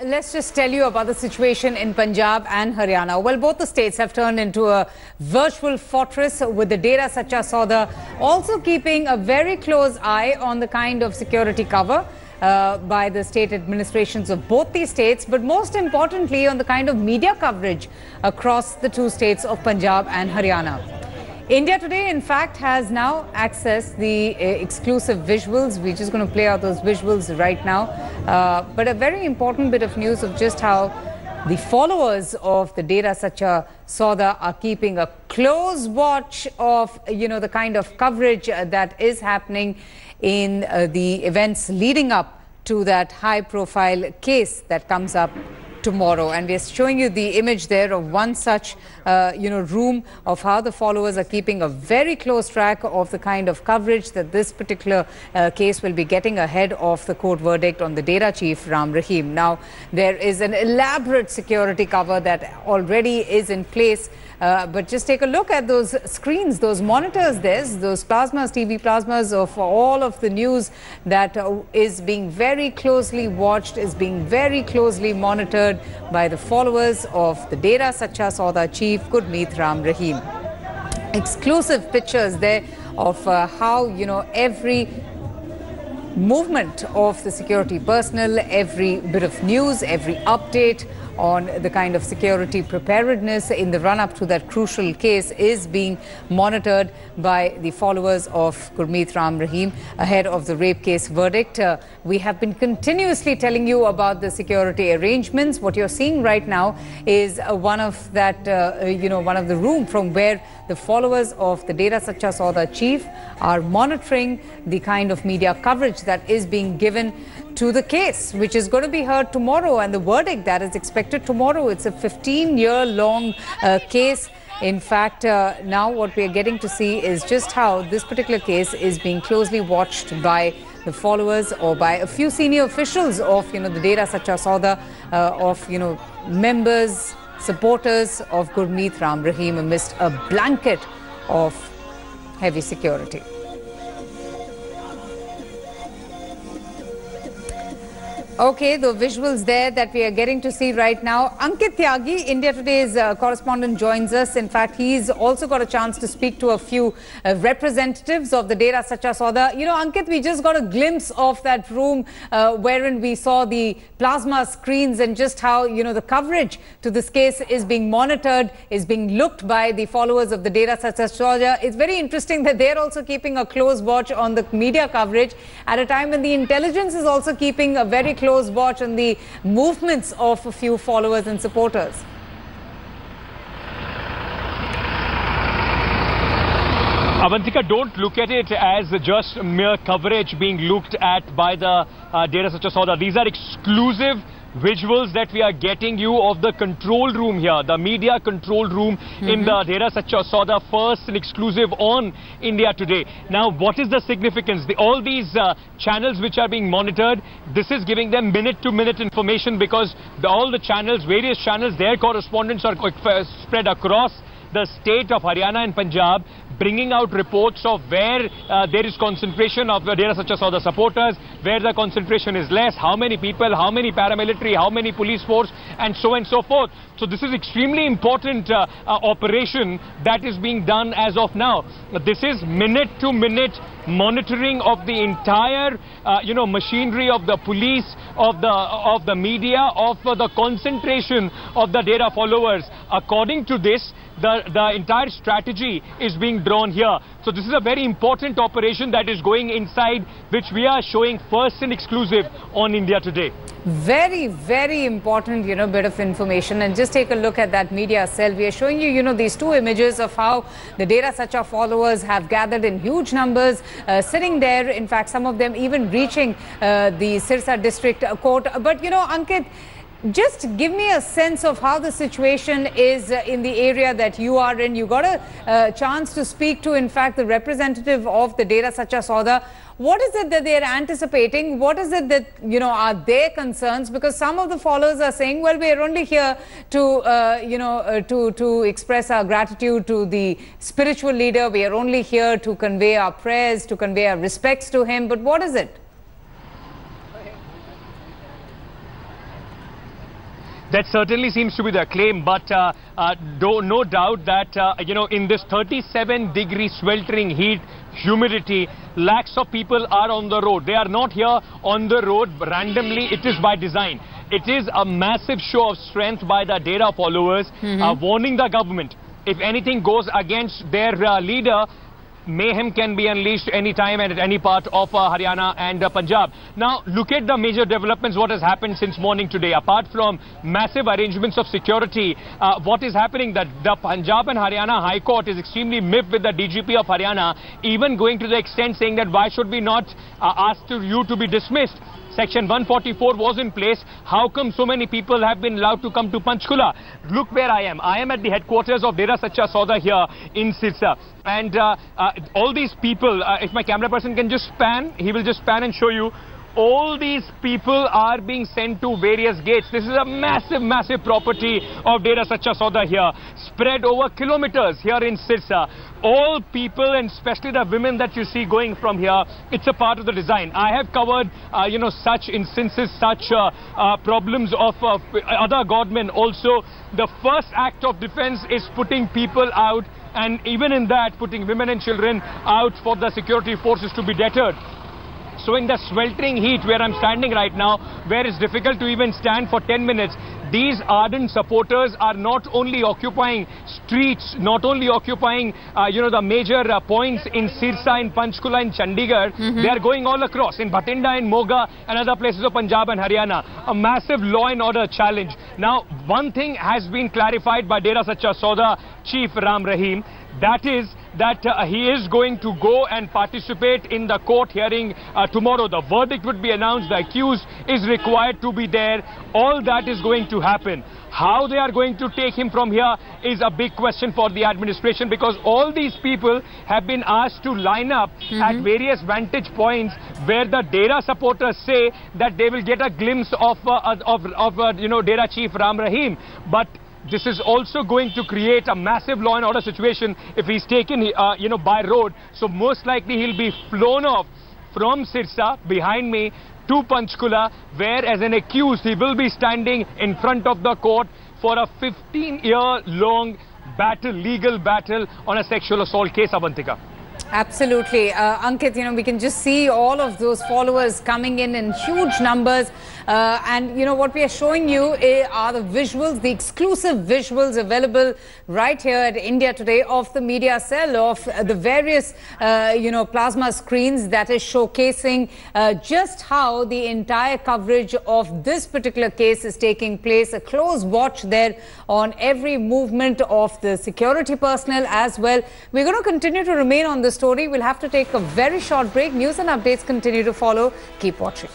Let's just tell you about the situation in Punjab and Haryana. Well, both the states have turned into a virtual fortress, with the Dera Sacha Sauda also keeping a very close eye on the kind of security cover by the state administrations of both these states, but most importantly on the kind of media coverage across the two states of Punjab and Haryana. India Today, in fact, has now accessed the exclusive visuals. We're just going to play out those visuals right now. But a very important bit of news of just how the followers of the Dera Sacha Sauda are keeping a close watch of, the kind of coverage that is happening in the events leading up to that high-profile case that comes up tomorrow. And we're showing you the image there of one such, room of how the followers are keeping a very close track of the kind of coverage that this particular case will be getting ahead of the court verdict on the Dera chief, Ram Rahim. Now, there is an elaborate security cover that already is in place. But just take a look at those screens, those monitors there, those plasmas, TV plasmas of all of the news that is being very closely watched, is being very closely monitored by the followers of the Dera Sacha Sauda chief, Gurmeet Ram Rahim. Exclusive pictures there of how, every movement of the security personnel, every bit of news, every update on the kind of security preparedness in the run-up to that crucial case is being monitored by the followers of Gurmeet Ram Rahim ahead of the rape case verdict. We have been continuously telling you about the security arrangements. What you're seeing right now is one of the room from where the followers of the Dera Sacha Sauda chief are monitoring the kind of media coverage that is being given to the case, which is going to be heard tomorrow, and the verdict that is expected tomorrow. It's a 15-year-long case. In fact, now what we are getting to see is just how this particular case is being closely watched by the followers or by a few senior officials of, the Dera Sacha Sauda, members, supporters of Gurmeet Ram Rahim amidst a blanket of heavy security. Okay, the visuals there that we are getting to see right now. Ankit Tyagi, India Today's correspondent, joins us. In fact, he's also got a chance to speak to a few representatives of the Dera Sacha Sauda. Ankit, we just got a glimpse of that room wherein we saw the plasma screens and just how, the coverage to this case is being monitored, is being looked by the followers of the Dera Sacha Sauda. It's very interesting that they're also keeping a close watch on the media coverage at a time when the intelligence is also keeping a very close watch on the movements of a few followers and supporters. Avantika, don't look at it as just mere coverage being looked at by the Dera Sacha Sauda. These are exclusive visuals that we are getting you of the control room here, the media control room in the Dera Sacha Sauda, first and exclusive on India Today. Now, what is the significance? All these channels which are being monitored, this is giving them minute-to-minute information, because all the channels, various channels, their correspondents are spread across the state of Haryana and Punjab, bringing out reports of where there is concentration of the Dera Sacha Sauda supporters, where the concentration is less, how many people, how many paramilitary, how many police force, and so on and so forth. So this is extremely important operation that is being done as of now. This is minute-to-minute monitoring of the entire, machinery of the police, of the media, of the concentration of the Dera followers. According to this, the entire strategy is being drawn here. So this is a very important operation that is going inside, which we are showing first and exclusive on India Today. Very, very important, bit of information. And just take a look at that media cell. We are showing you, these two images of how the Dera Sacha followers have gathered in huge numbers, sitting there. In fact, some of them even reaching the Sirsa district court. But, Ankit, just give me a sense of how the situation is in the area that you are in. You got a chance to speak to, in fact, the representative of the Dera Sacha Sauda. What is it that they are anticipating? What is it that, are their concerns? Because some of the followers are saying, well, we are only here to, to express our gratitude to the spiritual leader. We are only here to convey our prayers, to convey our respects to him. But what is it? That certainly seems to be the claim, but no doubt that, in this 37-degree sweltering heat, humidity, lakhs of people are on the road. They are not here on the road randomly. It is by design. It is a massive show of strength by the Dera followers, warning the government. If anything goes against their leader, mayhem can be unleashed anytime and at any part of Haryana and Punjab. Now, look at the major developments, what has happened since morning today. Apart from massive arrangements of security, what is happening that the Punjab and Haryana High Court is extremely miffed with the DGP of Haryana, even going to the extent saying that why should we not ask you to be dismissed? Section 144 was in place. How come so many people have been allowed to come to Panchkula? Look where I am. I am at the headquarters of Dera Sacha Sauda here in Sirsa. And all these people, if my camera person can just pan, he will just pan and show you. All these people are being sent to various gates. This is a massive, massive property of Dera Sacha Sauda here, spread over kilometers here in Sirsa. All people, and especially the women that you see going from here, it's a part of the design. I have covered, such instances, such problems of other godmen. Also, the first act of defense is putting people out, and even in that, putting women and children out for the security forces to be deterred. So in the sweltering heat where I'm standing right now, where it's difficult to even stand for 10 minutes, these ardent supporters are not only occupying streets, not only occupying, the major points in Sirsa, in Panchkula, in Chandigarh, they are going all across, in Bhatinda, in Moga, and other places of Punjab and Haryana. A massive law and order challenge. Now, one thing has been clarified by Dera Sacha Sauda Chief Ram Rahim, that is that he is going to go and participate in the court hearing tomorrow. The verdict would be announced. The accused is required to be there. All that is going to happen. How they are going to take him from here is a big question for the administration, because all these people have been asked to line up at various vantage points where the Dera supporters say that they will get a glimpse of Dera Chief Ram Rahim. But this is also going to create a massive law and order situation if he's taken, by road. So most likely he'll be flown off from Sirsa, behind me, to Panchkula, where as an accused he will be standing in front of the court for a 15-year-long battle, legal battle on a sexual assault case, Avantika. Absolutely. Ankit, we can just see all of those followers coming in huge numbers. And, what we are showing you are the visuals, the exclusive visuals available right here at India Today of the media cell of the various, plasma screens that is showcasing just how the entire coverage of this particular case is taking place. A close watch there on every movement of the security personnel as well. We're going to continue to remain on this story. We'll have to take a very short break. News and updates continue to follow. Keep watching.